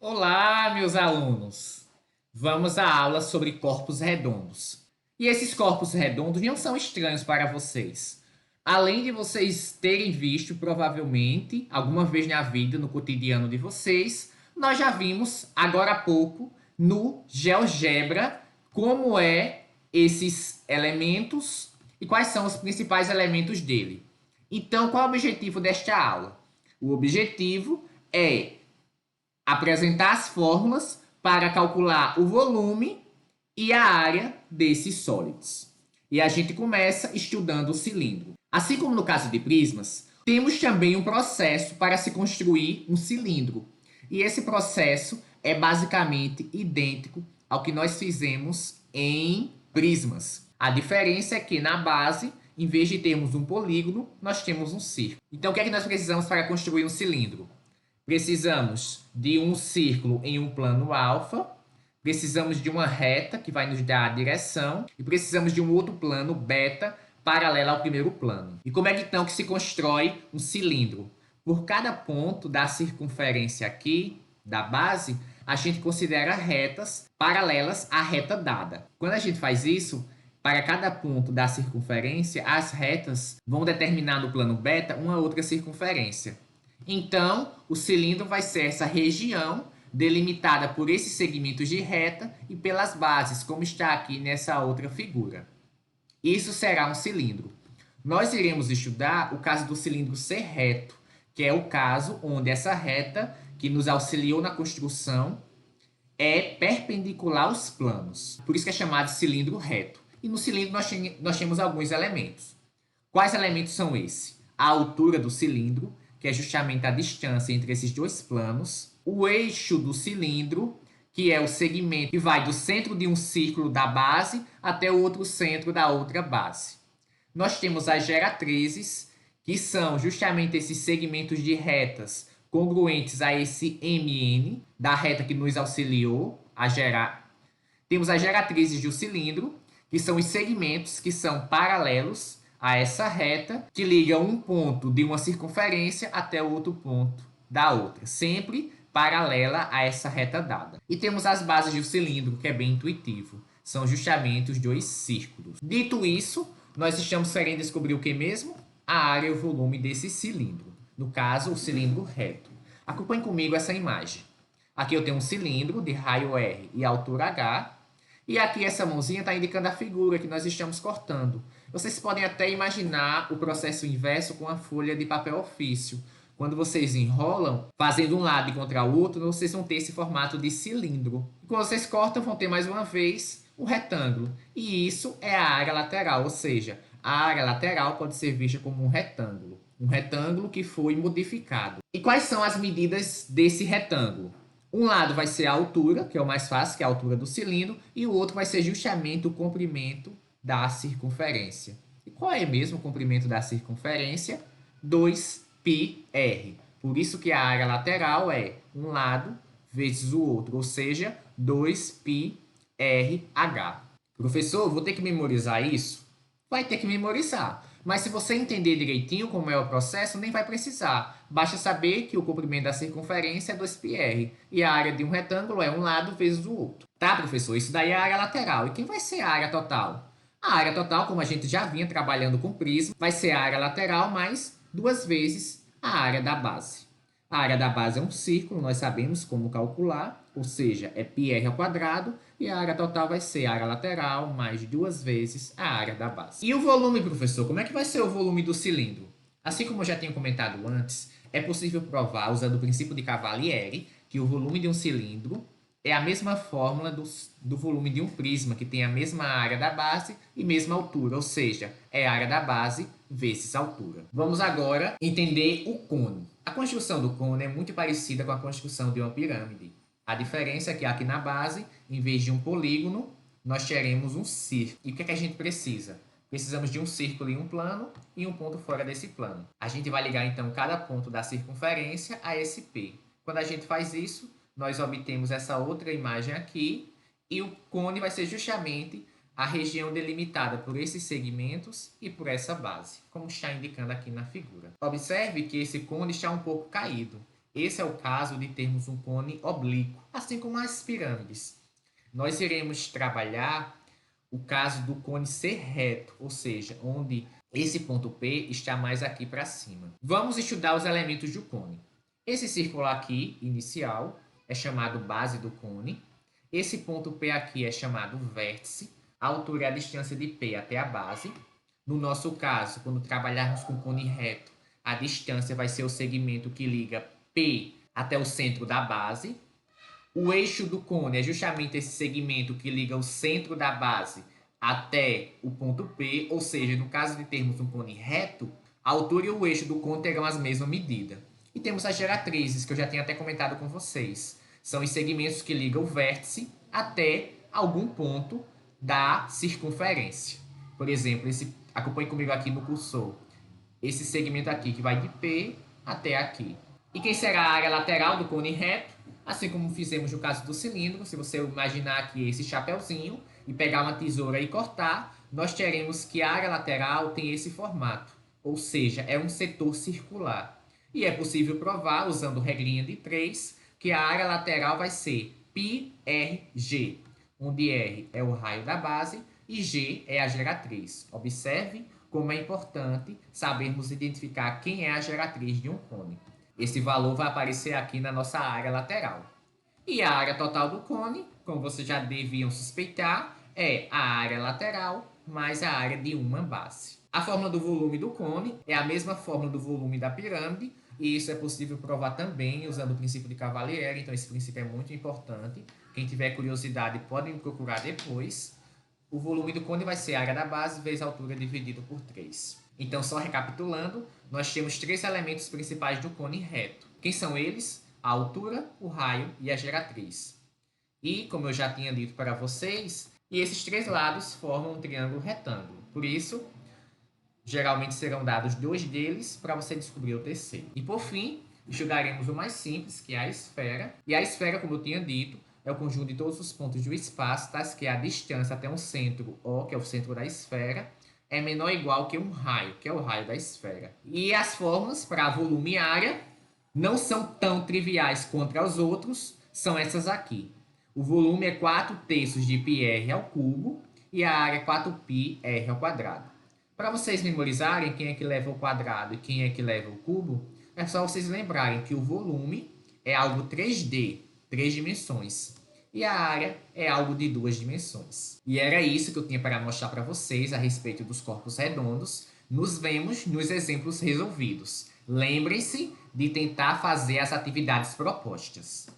Olá, meus alunos! Vamos à aula sobre corpos redondos. E esses corpos redondos não são estranhos para vocês. Além de vocês terem visto, provavelmente, alguma vez na vida, no cotidiano de vocês, nós já vimos, agora há pouco, no GeoGebra, como é esses elementos e quais são os principais elementos dele. Então, qual é o objetivo desta aula? O objetivo é apresentar as fórmulas para calcular o volume e a área desses sólidos. E a gente começa estudando o cilindro. Assim como no caso de prismas, temos também um processo para se construir um cilindro. E esse processo é basicamente idêntico ao que nós fizemos em prismas. A diferença é que na base, em vez de termos um polígono, nós temos um círculo. Então, o que é que nós precisamos para construir um cilindro? Precisamos de um círculo em um plano alfa, precisamos de uma reta que vai nos dar a direção e precisamos de um outro plano beta paralelo ao primeiro plano. E como é que então que se constrói um cilindro? Por cada ponto da circunferência aqui, da base, a gente considera retas paralelas à reta dada. Quando a gente faz isso, para cada ponto da circunferência, as retas vão determinar no plano beta uma outra circunferência. Então, o cilindro vai ser essa região delimitada por esses segmentos de reta e pelas bases, como está aqui nessa outra figura. Isso será um cilindro. Nós iremos estudar o caso do cilindro ser reto, que é o caso onde essa reta que nos auxiliou na construção é perpendicular aos planos. Por isso que é chamado de cilindro reto. E no cilindro nós temos alguns elementos. Quais elementos são esses? A altura do cilindro, que é justamente a distância entre esses dois planos, o eixo do cilindro, que é o segmento que vai do centro de um círculo da base até o outro centro da outra base. Nós temos as geratrizes, que são justamente esses segmentos de retas congruentes a esse MN, da reta que nos auxiliou a gerar. Temos as geratrizes do cilindro, que são os segmentos que são paralelos a essa reta que liga um ponto de uma circunferência até o outro ponto da outra, sempre paralela a essa reta dada. E temos as bases do cilindro, que é bem intuitivo. São justamente os dois círculos. Dito isso, nós estamos querendo descobrir o que mesmo? A área e o volume desse cilindro. No caso, o cilindro reto. Acompanhe comigo essa imagem. Aqui eu tenho um cilindro de raio R e altura H. E aqui essa mãozinha está indicando a figura que nós estamos cortando. Vocês podem até imaginar o processo inverso com a folha de papel ofício. Quando vocês enrolam, fazendo um lado contra o outro, vocês vão ter esse formato de cilindro. E quando vocês cortam, vão ter mais uma vez um retângulo. E isso é a área lateral, ou seja, a área lateral pode ser vista como um retângulo. Um retângulo que foi modificado. E quais são as medidas desse retângulo? Um lado vai ser a altura, que é o mais fácil, que é a altura do cilindro, e o outro vai ser justamente o comprimento da circunferência. E qual é mesmo o comprimento da circunferência? 2πr. Por isso que a área lateral é um lado vezes o outro, ou seja, 2πrh. Professor, vou ter que memorizar isso? Vai ter que memorizar. Mas se você entender direitinho como é o processo, nem vai precisar. Basta saber que o comprimento da circunferência é 2πr e a área de um retângulo é um lado vezes o outro. Tá, professor? Isso daí é a área lateral. E quem vai ser a área total? A área total, como a gente já vinha trabalhando com prisma, vai ser a área lateral mais 2 vezes a área da base. A área da base é um círculo, nós sabemos como calcular, ou seja, é πr ao quadrado, e a área total vai ser a área lateral mais 2 vezes a área da base. E o volume, professor? Como é que vai ser o volume do cilindro? Assim como eu já tinha comentado antes, é possível provar, usando o princípio de Cavalieri, que o volume de um cilindro é a mesma fórmula do volume de um prisma, que tem a mesma área da base e mesma altura, ou seja, é a área da base vezes a altura. Vamos agora entender o cone. A construção do cone é muito parecida com a construção de uma pirâmide. A diferença é que aqui na base, em vez de um polígono, nós teremos um círculo. E o que é que a gente precisa? Precisamos de um círculo em um plano e um ponto fora desse plano. A gente vai ligar, então, cada ponto da circunferência a esse P. Quando a gente faz isso, nós obtemos essa outra imagem aqui, e o cone vai ser justamente a região delimitada por esses segmentos e por essa base, como está indicando aqui na figura. Observe que esse cone está um pouco caído. Esse é o caso de termos um cone oblíquo, assim como as pirâmides. Nós iremos trabalhar o caso do cone ser reto, ou seja, onde esse ponto P está mais aqui para cima. Vamos estudar os elementos do cone. Esse círculo aqui, inicial, é chamado base do cone. Esse ponto P aqui é chamado vértice. A altura é a distância de P até a base. No nosso caso, quando trabalharmos com cone reto, a distância vai ser o segmento que liga P até o centro da base. O eixo do cone é justamente esse segmento que liga o centro da base até o ponto P, ou seja, no caso de termos um cone reto, a altura e o eixo do cone terão as mesmas medidas. E temos as geratrizes, que eu já tinha até comentado com vocês. São os segmentos que ligam o vértice até algum ponto da circunferência. Por exemplo, acompanhe comigo aqui no cursor. Esse segmento aqui que vai de P até aqui. E quem será a área lateral do cone reto? Assim como fizemos no caso do cilindro, se você imaginar aqui esse chapéuzinho e pegar uma tesoura e cortar, nós teremos que a área lateral tem esse formato, ou seja, é um setor circular. E é possível provar, usando regrinha de 3, que a área lateral vai ser πRG, onde R é o raio da base e G é a geratriz. Observe como é importante sabermos identificar quem é a geratriz de um cone. Esse valor vai aparecer aqui na nossa área lateral. E a área total do cone, como vocês já deviam suspeitar, é a área lateral mais a área de uma base. A fórmula do volume do cone é a mesma fórmula do volume da pirâmide, e isso é possível provar também usando o princípio de Cavalieri, então esse princípio é muito importante. Quem tiver curiosidade pode me procurar depois. O volume do cone vai ser a área da base vezes a altura dividido por 3. Então, só recapitulando, nós temos 3 elementos principais do cone reto. Quem são eles? A altura, o raio e a geratriz. E, como eu já tinha dito para vocês, esses 3 lados formam um triângulo retângulo. Por isso, geralmente serão dados 2 deles para você descobrir o terceiro. E, por fim, estudaremos o mais simples, que é a esfera. E a esfera, como eu tinha dito, é o conjunto de todos os pontos do espaço, tais que a distância até um centro O, que é o centro da esfera, é menor ou igual que um raio, que é o raio da esfera. E as fórmulas para volume e área não são tão triviais quanto as outros, são essas aqui. O volume é 4/3 de πr ao cubo e a área é 4πr ao quadrado. Para vocês memorizarem quem é que leva o quadrado e quem é que leva o cubo, é só vocês lembrarem que o volume é algo 3D, 3 dimensões. E a área é algo de 2 dimensões. E era isso que eu tinha para mostrar para vocês a respeito dos corpos redondos. Nos vemos nos exemplos resolvidos. Lembrem-se de tentar fazer as atividades propostas.